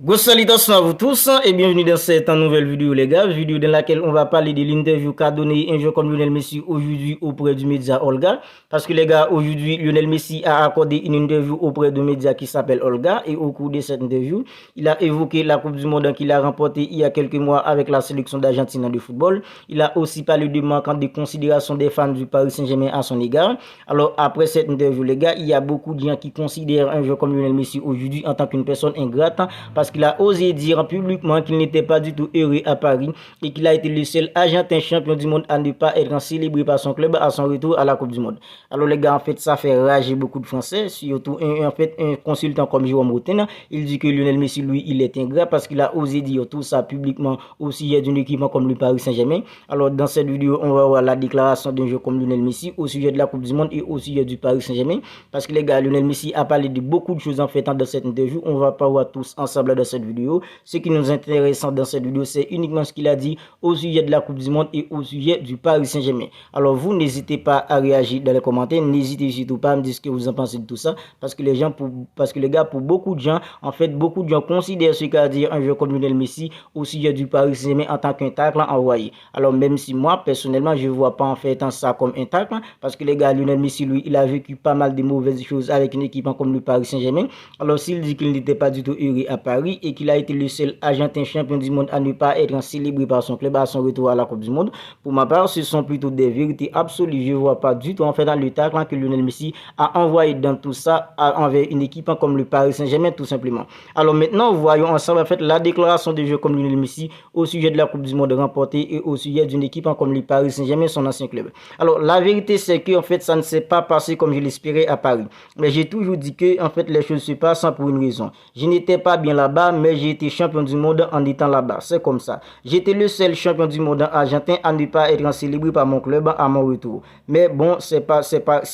Go salutations à vous tous et bienvenue dans cette nouvelle vidéo les gars, vidéo dans laquelle on va parler de l'interview qu'a donné un joueur comme Lionel Messi aujourd'hui auprès du média Olga. Parce que les gars, aujourd'hui Lionel Messi a accordé une interview auprès du média qui s'appelle Olga et au cours de cette interview, il a évoqué la Coupe du Monde qu'il a remportée il y a quelques mois avec la sélection d'Argentine de football. Il a aussi parlé de manquant de considération des fans du Paris Saint-Germain à son égard. Alors après cette interview les gars, il y a beaucoup de gens qui considèrent un joueur comme Lionel Messi aujourd'hui en tant qu'une personne ingrate parce qu'il a osé dire publiquement qu'il n'était pas du tout heureux à Paris et qu'il a été le seul Argentin champion du monde à ne pas être célébré par son club à son retour à la Coupe du Monde. Alors les gars, en fait, ça fait rager beaucoup de Français, surtout un consultant comme Jérôme Roten. Il dit que Lionel Messi, lui, il est ingrat parce qu'il a osé dire tout ça publiquement au sujet d'une équipe comme le Paris Saint-Germain. Alors dans cette vidéo, on va voir la déclaration d'un joueur comme Lionel Messi au sujet de la Coupe du Monde et au sujet du Paris Saint-Germain. Parce que les gars, Lionel Messi a parlé de beaucoup de choses en fait dans cette interview. On va pas voir tous ensemble dans cette vidéo. Ce qui nous intéresse dans cette vidéo, c'est uniquement ce qu'il a dit au sujet de la Coupe du Monde et au sujet du Paris Saint-Germain. Alors vous, n'hésitez pas à réagir dans les commentaires, n'hésitez surtout pas à me dire ce que vous en pensez de tout ça, parce que les gars, pour beaucoup de gens, en fait, beaucoup de gens considèrent ce qu'a dit un joueur comme Lionel Messi au sujet du Paris Saint-Germain en tant qu'un tacle envoyé. Alors même si moi, personnellement, je ne vois pas en fait ça comme un tacle, parce que les gars, Lionel Messi, lui, il a vécu pas mal de mauvaises choses avec une équipe comme le Paris Saint-Germain. Alors s'il dit qu'il n'était pas du tout heureux à Paris et qu'il a été le seul Argentin champion du monde à ne pas être célébré par son club à son retour à la Coupe du Monde, pour ma part, ce sont plutôt des vérités absolues. Je ne vois pas du tout en fait dans le tacle que Lionel Messi a envoyé dans tout ça envers une équipe comme le Paris Saint-Germain tout simplement. Alors maintenant, voyons ensemble en fait la déclaration de jeu comme Lionel Messi au sujet de la Coupe du Monde remportée et au sujet d'une équipe comme le Paris Saint-Germain, son ancien club. Alors la vérité c'est que en fait ça ne s'est pas passé comme je l'espérais à Paris. Mais j'ai toujours dit que en fait les choses se passent pour une raison. Je n'étais pas bien là-bas, mais j'ai été champion du monde en étant là-bas. C'est comme ça. J'étais le seul champion du monde argentin à ne pas être célébré par mon club à mon retour. Mais bon, c'est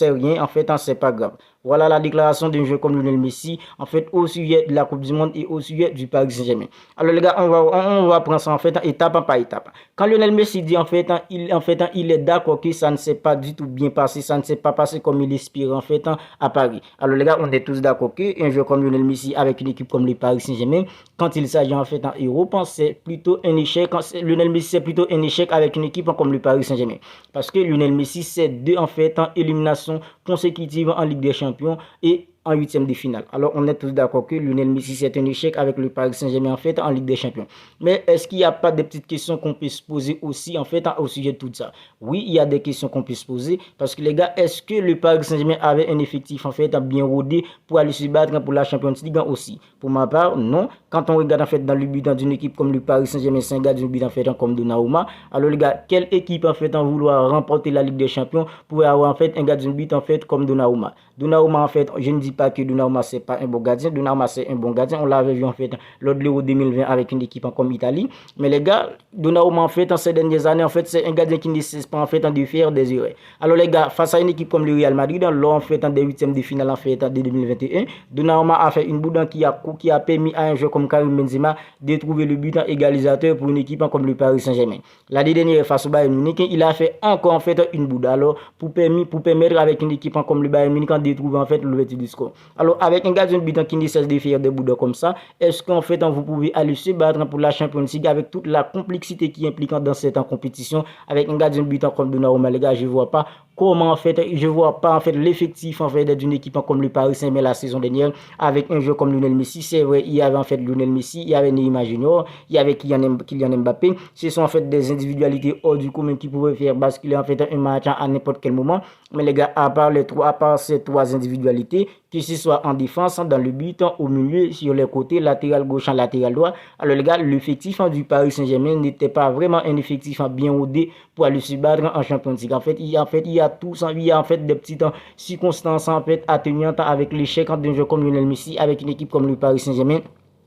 rien. En fait, c'est pas grave. Voilà la déclaration d'un joueur comme Lionel Messi, en fait, au sujet de la Coupe du Monde et au sujet du Paris Saint-Germain. Alors les gars, on va prendre ça en fait étape par étape. Quand Lionel Messi dit en fait, il est d'accord que ça ne s'est pas du tout bien passé, ça ne s'est pas passé comme il espérait en fait à Paris. Alors les gars, on est tous d'accord qu'un joueur comme Lionel Messi avec une équipe comme le Paris Saint-Germain, quand il s'agit en fait en Europe, c'est plutôt un échec. Lionel Messi c'est plutôt un échec avec une équipe comme le Paris Saint-Germain, parce que Lionel Messi c'est deux en fait en élimination consécutive en Ligue des Champions et en huitième de finale. Alors on est tous d'accord que Lionel Messi c'est un échec avec le Paris Saint-Germain en fait en Ligue des Champions. Mais est-ce qu'il n'y a pas des petites questions qu'on peut se poser aussi en fait au sujet de tout ça? Oui, il y a des questions qu'on peut se poser parce que les gars, est-ce que le Paris Saint-Germain avait un effectif en fait bien rodé pour aller se battre pour la Champions League aussi? Pour ma part, non. Quand on regarde en fait dans le but d'une équipe comme le Paris Saint-Germain, c'est un gars d'une but en fait comme Donnarumma. Alors les gars, quelle équipe en fait en vouloir remporter la Ligue des Champions pourrait avoir en fait un gars d'une but en fait comme Donnarumma? Donnarumma en fait, je ne dis pas que Donnarumma c'est pas un bon gardien, Donnarumma c'est un bon gardien, on l'avait vu en fait lors de l'Euro 2020 avec une équipe comme Italie. Mais les gars, Donnarumma en fait en ces dernières années en fait c'est un gardien qui ne cesse pas en fait de faire des erreurs. Alors les gars, face à une équipe comme le Real Madrid, lors en fait des huitièmes de finale en fait de 2021, Donnarumma a fait une bourde qui a permis à un joueur comme Karim Benzema de trouver le but égalisateur pour une équipe comme le Paris Saint-Germain. L'année dernière face au Bayern Munich, il a fait encore en fait une bourde. Alors pour permettre avec une équipe comme le Bayern Munich de trouver en fait l'ouverture du score. Alors avec un gardien de but qui ne cesse de faire des boudes comme ça, est-ce qu'en fait vous pouvez aller se battre pour la Champions League avec toute la complexité qui implique dans cette compétition avec un gardien de but comme Donnarumma? Les gars, je vois pas comment en fait, je vois pas en fait l'effectif en fait d'une équipe comme le Paris Saint-Germain la saison dernière avec un joueur comme Lionel Messi. C'est vrai, il y avait en fait Lionel Messi, il y avait Neymar Junior, il y avait Kylian Mbappé. Ce sont en fait des individualités hors du commun qui pouvaient faire basculer en fait un match à n'importe quel moment. Mais les gars, à part ces trois individualités, que ce soit en défense, dans le but, au milieu, sur les côtés, latéral gauche, latéral droit. Alors les gars, l'effectif du Paris Saint-Germain n'était pas vraiment un effectif bien rodé pour aller se battre en Champions League. En fait, il y a en fait des petites circonstances en fait atténuantes avec l'échec d'un joueur comme Lionel Messi avec une équipe comme le Paris Saint-Germain.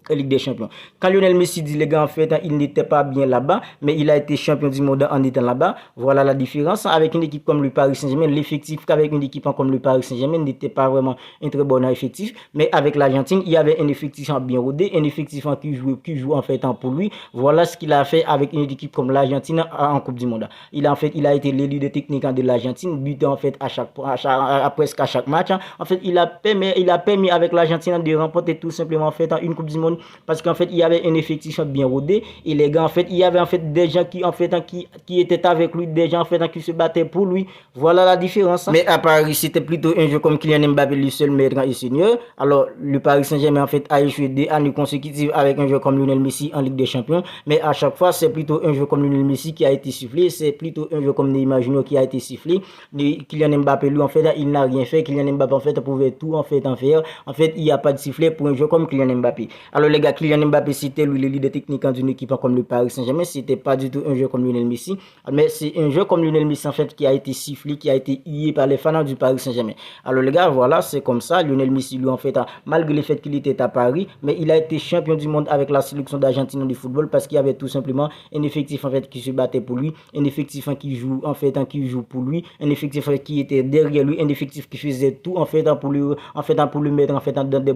Ligue des Champions. Quand Lionel Messi dit les gars en fait il n'était pas bien là-bas, mais il a été champion du monde en étant là-bas. Voilà la différence avec une équipe comme le Paris Saint-Germain. L'effectif qu'avec une équipe comme le Paris Saint-Germain n'était pas vraiment un très bon effectif, mais avec l'Argentine il y avait un effectif bien rodé, un effectif qui joue en fait pour lui. Voilà ce qu'il a fait avec une équipe comme l'Argentine en Coupe du Monde. Il a été l'élu de technique de l'Argentine, buteur en fait presque à chaque match. En fait il a permis avec l'Argentine de remporter tout simplement en fait une Coupe du Monde monde parce qu'en fait, il y avait un effectif bien rodé et les gars, en fait, il y avait en fait des gens qui étaient avec lui, des gens en fait qui se battaient pour lui. Voilà la différence. Mais à Paris, c'était plutôt un jeu comme Kylian Mbappé, le seul maître et seigneur. Alors, le Paris Saint-Germain en fait a échoué 2 années consécutives avec un jeu comme Lionel Messi en Ligue des Champions. Mais à chaque fois, c'est plutôt un jeu comme Lionel Messi qui a été sifflé, c'est plutôt un jeu comme Neymar Junior qui a été sifflé. Kylian Mbappé, lui, en fait, il n'a rien fait. Kylian Mbappé, en fait, pouvait tout en faire. En fait, il n'y a pas de sifflet pour un jeu comme Kylian Mbappé. Alors, les gars, Kylian Mbappé, c'était lui le leader technique d'une équipe comme le Paris Saint-Germain. C'était pas du tout un jeu comme Lionel Messi. Mais c'est un jeu comme Lionel Messi, en fait, qui a été sifflé, qui a été hué par les fans du Paris Saint-Germain. Alors, les gars, voilà, c'est comme ça. Lionel Messi, lui, en fait, malgré le fait qu'il était à Paris, mais il a été champion du monde avec la sélection d'Argentine du football parce qu'il y avait tout simplement un effectif, en fait, qui se battait pour lui, un effectif qui joue, en fait, qui joue pour lui, un effectif qui était derrière lui, un effectif qui faisait tout, en fait, pour lui mettre, en fait, dans des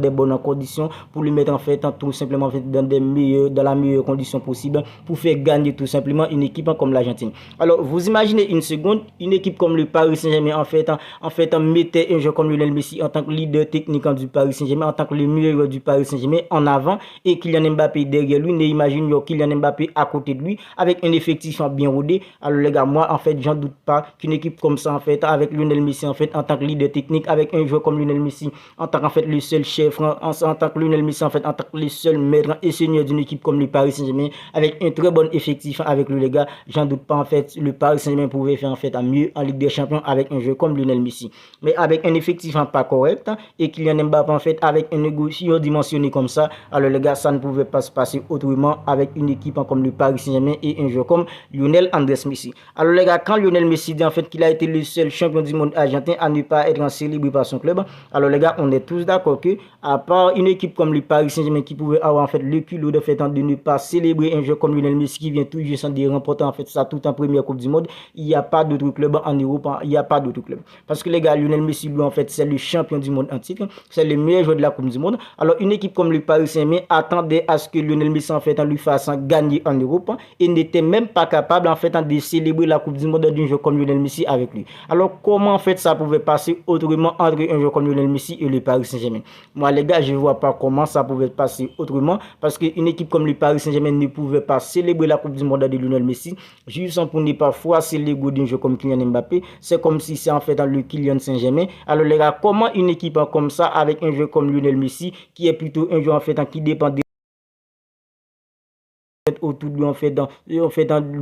bonnes conditions, pour lui mettre, en fait, tout simplement, en fait, dans la meilleure condition possible, pour faire gagner tout simplement une équipe comme l'Argentine. Alors, vous imaginez une seconde, une équipe comme le Paris Saint-Germain, en fait, mettait un joueur comme Lionel Messi en tant que leader technique du Paris Saint-Germain, en tant que le meilleur du Paris Saint-Germain en avant, et Kylian Mbappé derrière lui. N'imagine Kylian Mbappé à côté de lui, avec un effectif bien rodé. Alors, les gars, moi, en fait, j'en doute pas qu'une équipe comme ça, en fait, avec Lionel Messi, en fait, en tant que leader technique, avec un joueur comme Lionel Messi, en tant qu'en fait, le seul chef, en tant que Lionel Messi, en fait, en tant que le seul maître et seigneur d'une équipe comme le Paris Saint-Germain, avec un très bon effectif avec lui, les gars, j'en doute pas, en fait, le Paris Saint-Germain pouvait faire, en fait, mieux en Ligue des Champions avec un jeu comme Lionel Messi. Mais avec un effectif pas correct, et Kylian Mbappé, en fait, avec un négociant dimensionné comme ça, alors, les gars, ça ne pouvait pas se passer autrement avec une équipe comme le Paris Saint-Germain et un joueur comme Lionel Andrés Messi. Alors, les gars, quand Lionel Messi dit, en fait, qu'il a été le seul champion du monde argentin à ne pas être célébré par son club, alors, les gars, on est tous d'accord que, à part une équipe comme le Paris Saint-Germain qui pouvait avoir, en fait, le culot de fait de ne pas célébrer un joueur comme Lionel Messi qui vient tout juste de remporter, en fait, ça tout en première Coupe du Monde, il n'y a pas d'autre club en Europe, il n'y a pas d'autre club. Parce que, les gars, Lionel Messi, lui, en fait, c'est le champion du monde en titre, c'est le meilleur joueur de la Coupe du Monde. Alors, une équipe comme le Paris Saint-Germain attendait à ce que Lionel Messi, en fait, lui fasse gagner en Europe et n'était même pas capable, en fait, de célébrer la Coupe du Monde d'un joueur comme Lionel Messi avec lui. Alors, comment, en fait, ça pouvait passer autrement entre un joueur comme Lionel Messi et le Paris Saint-Germain? Moi, les gars, je ne vois pas comment ça pouvait passer autrement parce qu'une équipe comme le Paris Saint-Germain ne pouvait pas célébrer la Coupe du Monde de Lionel Messi juste pour ne pas froisser l'ego d'un joueur comme Kylian Mbappé. C'est comme si c'est, en fait, le Kylian Saint-Germain. Alors, les gars, comment une équipe comme ça avec un joueur comme Lionel Messi qui est plutôt un joueur, en fait, qui dépend autour de lui,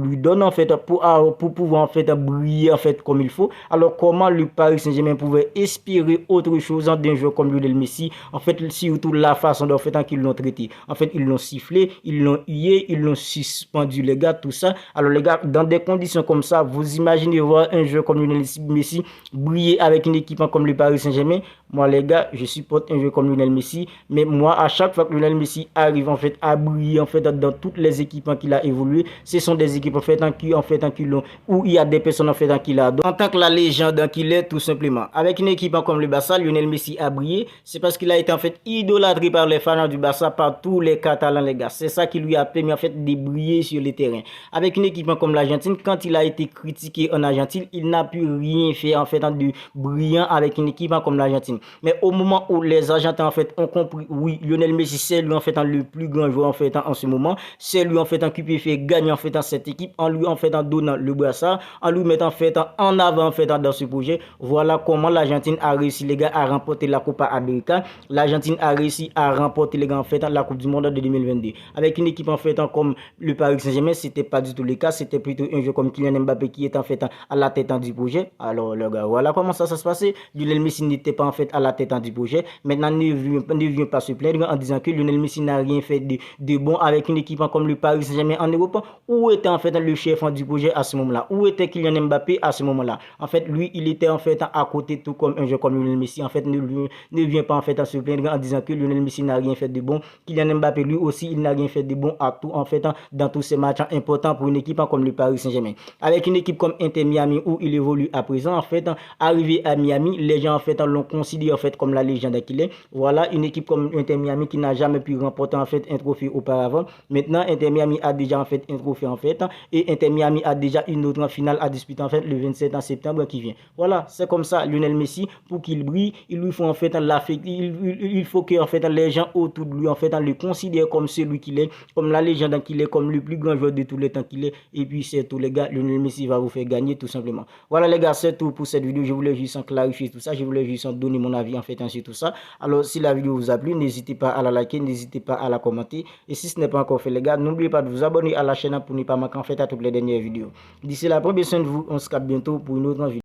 lui donne, en fait, pour pouvoir, en fait, briller, en fait, comme il faut. Alors, comment le Paris Saint-Germain pouvait espérer autre chose d'un joueur comme Lionel Messi? En fait, surtout la façon dont, en fait, qu'ils l'ont traité. En fait, ils l'ont sifflé, ils l'ont hué, ils l'ont suspendu, les gars, tout ça. Alors, les gars, dans des conditions comme ça, vous imaginez voir un joueur comme Lionel Messi briller avec une équipe comme le Paris Saint-Germain? Moi, les gars, je supporte un joueur comme Lionel Messi, mais moi, à chaque fois que Lionel Messi arrive, en fait, à briller, en fait, dans toutes les équipes qu'il a évolué, ce sont des équipes, en fait, qui l'ont, où il y a des personnes, en fait, qui l'adorent. En tant que la légende qu'il est, tout simplement. Avec une équipe comme le Barça, Lionel Messi a brillé, c'est parce qu'il a été, en fait, idolâtré par les fans du Barça, par tous les Catalans, les gars. C'est ça qui lui a permis, en fait, de briller sur le terrain. Avec une équipe comme l'Argentine, quand il a été critiqué en Argentine, il n'a pu rien faire, en fait, de brillant avec une équipe comme l'Argentine. Mais au moment où les Argentins, en fait, ont compris, oui, Lionel Messi, c'est lui, en fait, le plus grand joueur, en fait, en ce moment. C'est lui, en fait, qui peut faire gagner, en fait, dans cette équipe, en lui, en fait, en donnant le brassard, en lui mettant, en fait, en avant, en fait, dans ce projet. Voilà comment l'Argentine a réussi, les gars, à remporter la Copa América. L'Argentine a réussi à remporter, les gars, en fait, la Coupe du Monde de 2022. Avec une équipe, en fait, comme le Paris Saint-Germain, c'était pas du tout le cas. C'était plutôt un jeu comme Kylian Mbappé qui est, en fait, à la tête du projet. Alors, les gars, voilà comment ça se passait. Lionel Messi n'était pas, en fait, à la tête du projet. Maintenant, ne vient pas se plaindre en disant que Lionel Messi n'a rien fait de bon avec une équipe comme le Paris Saint-Germain en Europe. Où était, en fait, le chef du projet à ce moment-là? Où était Kylian Mbappé à ce moment-là? En fait, lui, il était, en fait, à côté, tout comme un jeu comme Lionel Messi. En fait, ne vient pas, en fait, à se plaindre en disant que Lionel Messi n'a rien fait de bon. Kylian Mbappé, lui aussi, il n'a rien fait de bon à tout, en fait, dans tous ces matchs importants pour une équipe comme le Paris Saint-Germain. Avec une équipe comme Inter Miami où il évolue à présent, en fait, arrivé à Miami, les gens, en fait, l'ont considéré, en fait, comme la légende qu'il est. Voilà, une équipe comme Inter Miami qui n'a jamais pu remporter, en fait, un trophée auparavant. Maintenant, Inter Miami Miami a déjà en fait un trophée en fait, et Inter Miami a déjà une autre finale à disputer en fait le 27 septembre qui vient. Voilà, c'est comme ça. Lionel Messi, pour qu'il brille, il lui faut en fait il faut que en fait les gens autour de lui en fait le considèrent comme celui qu'il est, comme la légende qu'il est, comme le plus grand joueur de tous les temps qu'il est. Et puis c'est tout les gars, Lionel Messi va vous faire gagner tout simplement. Voilà les gars, c'est tout pour cette vidéo. Je voulais juste en clarifier tout ça, je voulais juste en donner mon avis en fait sur tout ça. Alors si la vidéo vous a plu, n'hésitez pas à la liker, n'hésitez pas à la commenter. Et si ce n'est pas encore fait les gars, n'oubliez pas de vous abonner à la chaîne pour ne pas manquer en fait à toutes les dernières vidéos. D'ici là, prenez soin de vous, on se capte bientôt pour une autre vidéo.